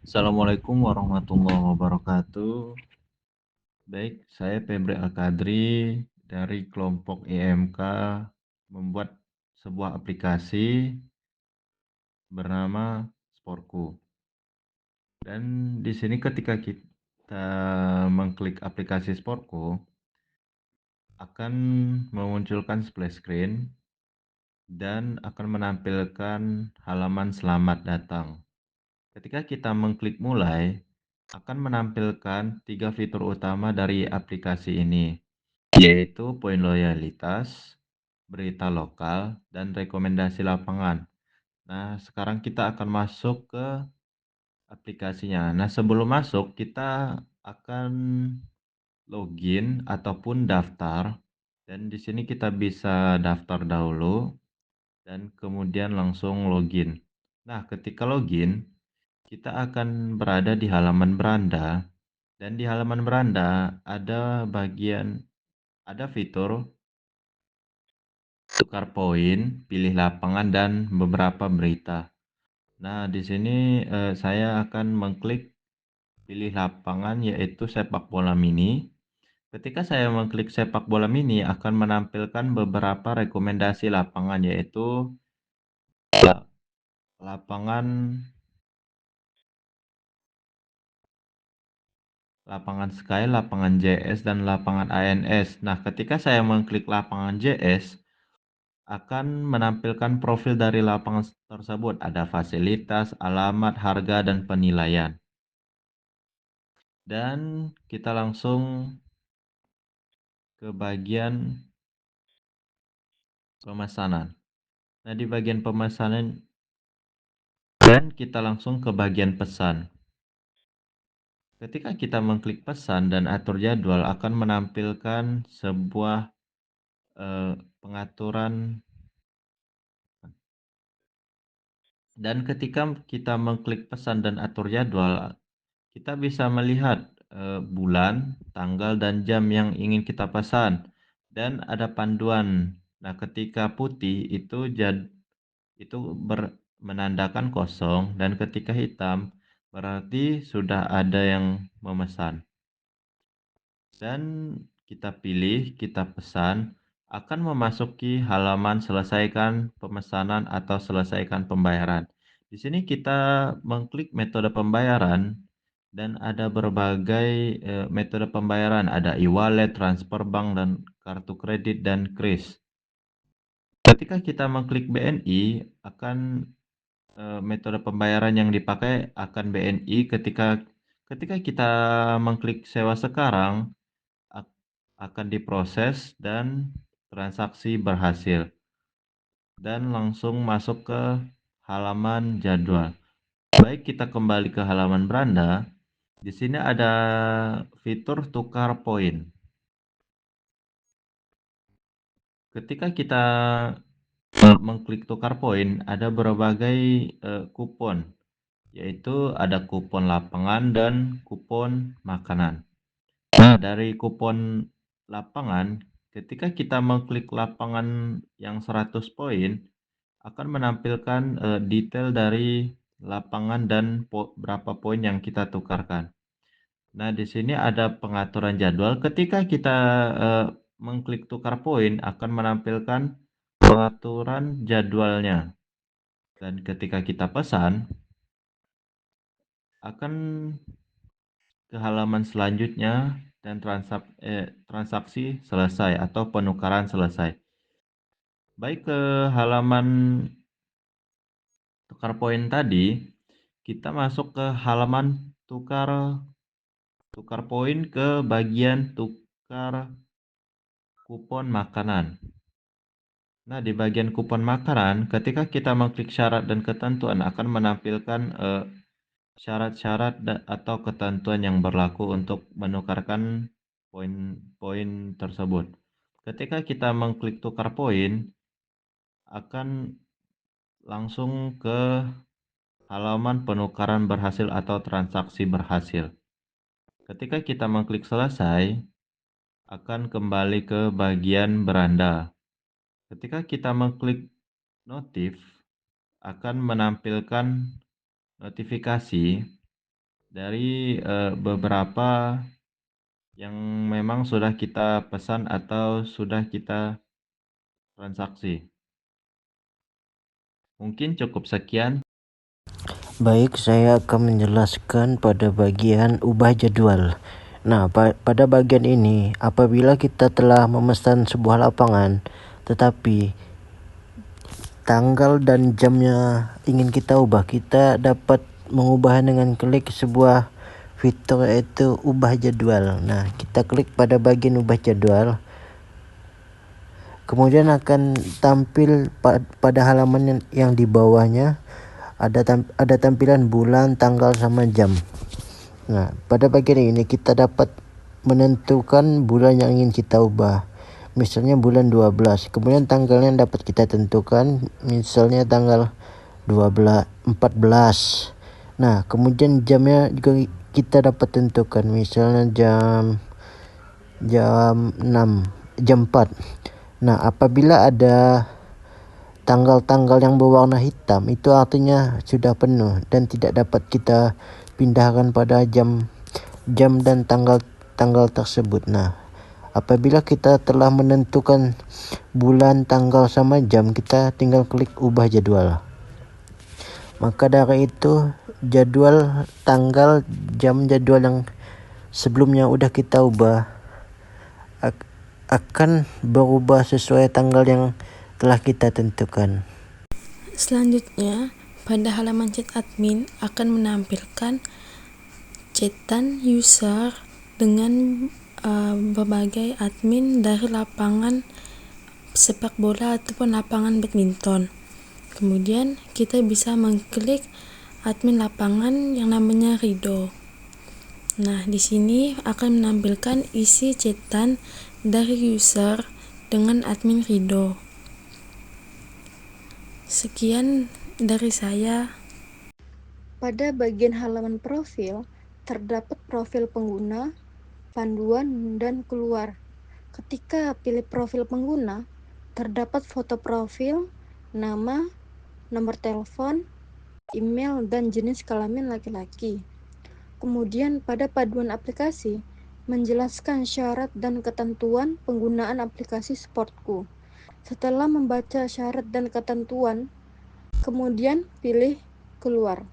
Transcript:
Assalamualaikum warahmatullahi wabarakatuh. Baik, saya Febri Al-Qadri dari kelompok IMK membuat sebuah aplikasi bernama Sportku. Dan di sini ketika kita mengklik aplikasi Sportku akan memunculkan splash screen dan akan menampilkan halaman selamat datang. Ketika kita mengklik mulai, akan menampilkan 3 fitur utama dari aplikasi ini, yaitu poin loyalitas, berita lokal, dan rekomendasi lapangan. Nah, sekarang kita akan masuk ke aplikasinya. Nah, sebelum masuk, kita akan login ataupun daftar. Dan di sini kita bisa daftar dahulu dan kemudian langsung login. Nah, ketika login, kita akan berada di halaman beranda, dan di halaman beranda ada fitur tukar poin, pilih lapangan, dan beberapa berita. Nah, di sini saya akan mengklik pilih lapangan yaitu sepak bola mini. Ketika saya mengklik sepak bola mini akan menampilkan beberapa rekomendasi lapangan yaitu lapangan lapangan Sky, lapangan JS, dan lapangan ANS. Nah, ketika saya mengklik lapangan JS, akan menampilkan profil dari lapangan tersebut. Ada fasilitas, alamat, harga, dan penilaian. Dan kita langsung ke bagian pemesanan. Nah, di bagian pemesanan, dan kita langsung ke bagian pesan. Ketika kita mengklik pesan dan atur jadwal, akan menampilkan sebuah pengaturan. Dan ketika kita mengklik pesan dan atur jadwal, kita bisa melihat bulan, tanggal, dan jam yang ingin kita pesan. Dan ada panduan. Nah, ketika putih itu menandakan kosong, dan ketika hitam berarti sudah ada yang memesan. Dan kita pilih, kita pesan, akan memasuki halaman selesaikan pemesanan atau selesaikan pembayaran. Di sini kita mengklik metode pembayaran dan ada berbagai metode pembayaran, ada e-wallet, transfer bank, dan kartu kredit, dan kris. Ketika kita mengklik BNI, akan metode pembayaran yang dipakai akan BNI. Ketika kita mengklik sewa sekarang, akan diproses dan transaksi berhasil. Dan langsung masuk ke halaman jadwal. Baik, kita kembali ke halaman beranda. Di sini ada fitur tukar poin. Ketika kita mengklik tukar poin, ada berbagai kupon, yaitu ada kupon lapangan dan kupon makanan. Nah, dari kupon lapangan, ketika kita mengklik lapangan yang 100 poin, akan menampilkan detail dari lapangan dan berapa poin yang kita tukarkan. Nah, di sini ada pengaturan jadwal. Ketika kita mengklik tukar poin, akan menampilkan pengaturan jadwalnya. Dan ketika kita pesan, akan ke halaman selanjutnya dan transaksi selesai atau penukaran selesai. Baik, ke halaman tukar poin tadi, kita masuk ke halaman tukar poin ke bagian tukar kupon makanan. Nah, di bagian kupon makanan, ketika kita mengklik syarat dan ketentuan akan menampilkan syarat-syarat atau ketentuan yang berlaku untuk menukarkan poin-poin tersebut. Ketika kita mengklik tukar poin, akan langsung ke halaman penukaran berhasil atau transaksi berhasil. Ketika kita mengklik selesai, akan kembali ke bagian beranda. Ketika kita mengklik notif, akan menampilkan notifikasi dari beberapa yang memang sudah kita pesan atau sudah kita transaksi. Mungkin cukup sekian. Baik, saya akan menjelaskan pada bagian ubah jadwal. Nah, pada bagian ini, apabila kita telah memesan sebuah lapangan, tetapi tanggal dan jamnya ingin kita ubah, kita dapat mengubahnya dengan klik sebuah fitur yaitu ubah jadwal. Nah, kita klik pada bagian ubah jadwal. Kemudian akan tampil pada halaman yang di bawahnya ada tampilan bulan, tanggal, sama jam. Nah, pada bagian ini kita dapat menentukan bulan yang ingin kita ubah. Misalnya bulan 12. Kemudian tanggalnya dapat kita tentukan, misalnya tanggal 14. Nah, kemudian jamnya juga kita dapat tentukan, misalnya jam 6, jam 4. Nah, apabila ada tanggal-tanggal yang berwarna hitam, itu artinya sudah penuh dan tidak dapat kita pindahkan pada jam dan tanggal tersebut. Nah, apabila kita telah menentukan bulan, tanggal, sama jam, kita tinggal klik ubah jadwal. Maka dari itu, jadwal, tanggal, jam jadwal yang sebelumnya udah kita ubah akan berubah sesuai tanggal yang telah kita tentukan. Selanjutnya, pada halaman chat admin akan menampilkan chatan user dengan berbagai admin dari lapangan sepak bola ataupun lapangan badminton. Kemudian kita bisa mengklik admin lapangan yang namanya Rido. Nah, di sini akan menampilkan isi chatan dari user dengan admin Rido. Sekian dari saya. Pada bagian halaman profil, terdapat profil pengguna, panduan, dan keluar. Ketika pilih profil pengguna, terdapat foto profil, nama, nomor telepon, email, dan jenis kelamin laki-laki. Kemudian pada paduan aplikasi, menjelaskan syarat dan ketentuan penggunaan aplikasi Sportku. Setelah membaca syarat dan ketentuan, kemudian pilih keluar.